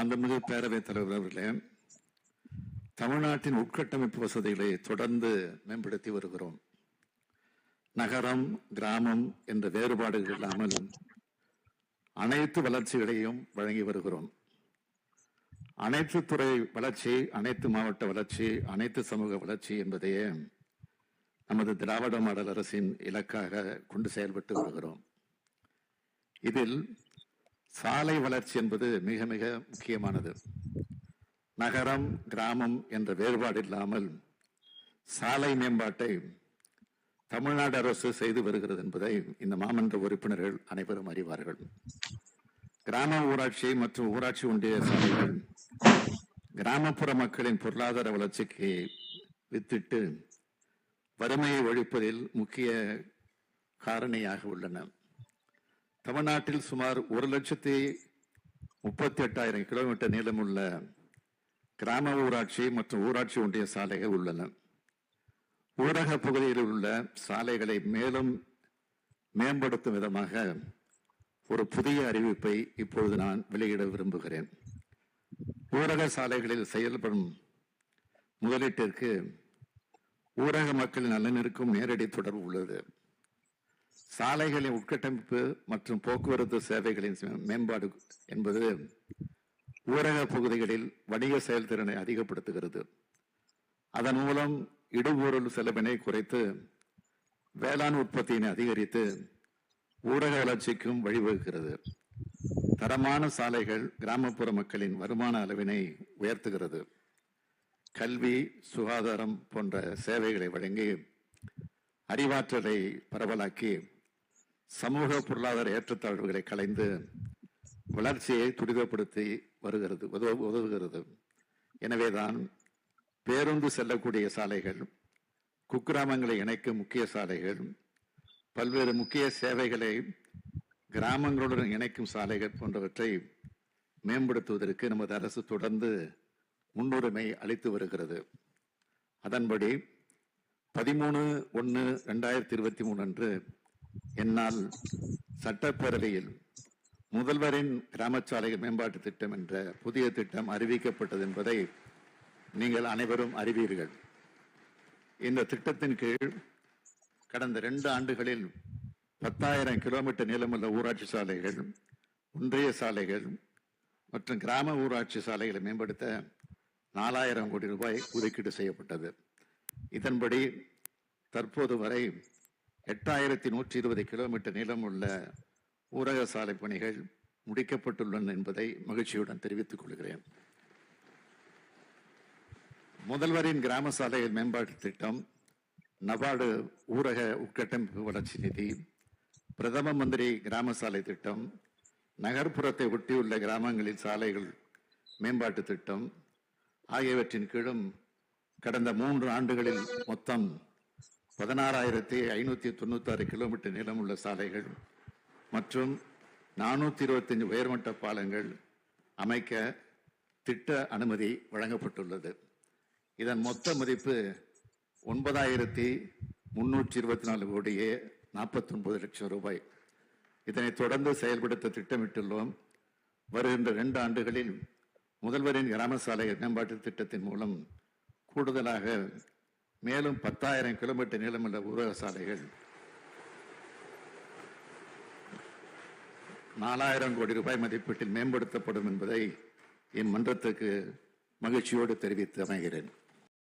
மாண்புமிகு பேரவைத் தலைவர் அவர்களே, தமிழ்நாட்டின் உட்கட்டமைப்பு வசதிகளை தொடர்ந்து மேம்படுத்தி வருகிறோம். நகரம், கிராமம் என்ற வேறுபாடுகள் இல்லாமல் அனைத்து வளர்ச்சிகளையும் வழங்கி வருகிறோம். அனைத்து துறை வளர்ச்சி, அனைத்து மாவட்ட வளர்ச்சி, அனைத்து சமூக வளர்ச்சி என்பதையே நமது திராவிட மாடல் அரசின் இலக்காக கொண்டு செயல்பட்டு வருகிறோம். இதில் சாலை வளர்ச்சி என்பது மிக மிக முக்கியமானது. நகரம், கிராமம் என்ற வேறுபாடு இல்லாமல் சாலை மேம்பாட்டை தமிழ்நாடு அரசு செய்து வருகிறது என்பதை இந்த மாமன்ற உறுப்பினர்கள் அனைவரும் அறிவார்கள். கிராம ஊராட்சி மற்றும் ஊராட்சி ஒன்றிய சாலைகள் கிராமப்புற மக்களின் பொருளாதார வளர்ச்சிக்கு வித்திட்டு வறுமையை ஒழிப்பதில் முக்கிய காரணியாக உள்ளன. தமிழ்நாட்டில் சுமார் 1,38,000 கிலோமீட்டர் நீளமுள்ள கிராம ஊராட்சி மற்றும் ஊராட்சி ஒன்றிய சாலைகள் உள்ளன. ஊரக பகுதியில் உள்ள சாலைகளை மேலும் மேம்படுத்தும் விதமாக ஒரு புதிய அறிவிப்பை இப்பொழுது நான் வெளியிட விரும்புகிறேன். ஊரக சாலைகளில் செயல்படும் முதலீட்டிற்கு ஊரக மக்களின் நலனிற்கும் நேரடி தொடர்பு உள்ளது. சாலைகளின் உட்கட்டமைப்பு மற்றும் போக்குவரத்து சேவைகளின் மேம்பாடு என்பது ஊரக பகுதிகளில் வணிக செயல்திறனை அதிகப்படுத்துகிறது. அதன் மூலம் இடுபொருள் செலவினை குறைத்து வேளாண் உற்பத்தியினை அதிகரித்து ஊரக வளர்ச்சிக்கும் வழிவகுக்கிறது. தரமான சாலைகள் கிராமப்புற மக்களின் வருமான அளவினை உயர்த்துகிறது. கல்வி, சுகாதாரம் போன்ற சேவைகளை வழங்கி அறிவாற்றலை பரவலாக்கி சமூக பொருளாதார ஏற்றத்தாழ்வுகளை களைந்து வளர்ச்சியை துரிதப்படுத்தி உதவுகிறது. எனவேதான் பேருந்து செல்லக்கூடிய சாலைகள், குக்கிராமங்களை இணைக்கும் முக்கிய சாலைகள், பல்வேறு முக்கிய சேவைகளை கிராமங்களுடன் இணைக்கும் சாலைகள் போன்றவற்றை மேம்படுத்துவதற்கு நமது அரசு தொடர்ந்து முன்னுரிமை அளித்து வருகிறது. அதன்படி 13/1/2023 அன்று என்னால் சட்டப்பேரவையில் முதல்வரின் கிராம சாலைகள் மேம்பாட்டு திட்டம் என்ற புதிய திட்டம் அறிவிக்கப்பட்டது என்பதை நீங்கள் அனைவரும் அறிவீர்கள். இந்த திட்டத்தின் கீழ் கடந்த 2 ஆண்டுகளில் 10,000 கிலோமீட்டர் நீளமுள்ள ஊராட்சி சாலைகள், ஒன்றிய சாலைகள் மற்றும் கிராம ஊராட்சி சாலைகளை மேம்படுத்த 4,000 கோடி ரூபாய் ஒதுக்கீடு செய்யப்பட்டது. இதன்படி தற்போது வரை 8,120 கிலோமீட்டர் நீளமுள்ள ஊரக சாலை பணிகள் முடிக்கப்பட்டுள்ளன என்பதை மகிழ்ச்சியுடன் தெரிவித்துக் கொள்கிறேன். முதல்வரின் கிராம சாலைகள் மேம்பாட்டு திட்டம், நபார்டு ஊரக உட்கட்டமைப்பு வளர்ச்சி நிதி, பிரதம மந்திரி கிராம சாலை திட்டம், நகர்ப்புறத்தை ஒட்டியுள்ள கிராமங்களில் சாலைகள் மேம்பாட்டு திட்டம் ஆகியவற்றின் கீழும் கடந்த 3 ஆண்டுகளில் மொத்தம் 16,596 கிலோமீட்டர் நீளமுள்ள சாலைகள் மற்றும் 425 உயர்மட்ட பாலங்கள் அமைக்க திட்ட அனுமதி வழங்கப்பட்டுள்ளது. இதன் மொத்த மதிப்பு 9,324 கோடியே 49 லட்சம் ரூபாய். இதனை தொடர்ந்து செயல்படுத்த திட்டமிட்டுள்ளோம். வருகின்ற 2 ஆண்டுகளில் முதல்வரின் கிராம சாலை மேம்பாட்டு திட்டத்தின் மூலம் கூடுதலாக மேலும் 10,000 கிலோமீட்டர் நீளமுள்ள ஊரக சாலைகள் 4,000 கோடி ரூபாய் மதிப்பீட்டில் மேம்படுத்தப்படும் என்பதை இம்மன்றத்துக்கு மகிழ்ச்சியோடு தெரிவித்து அமைகிறேன்.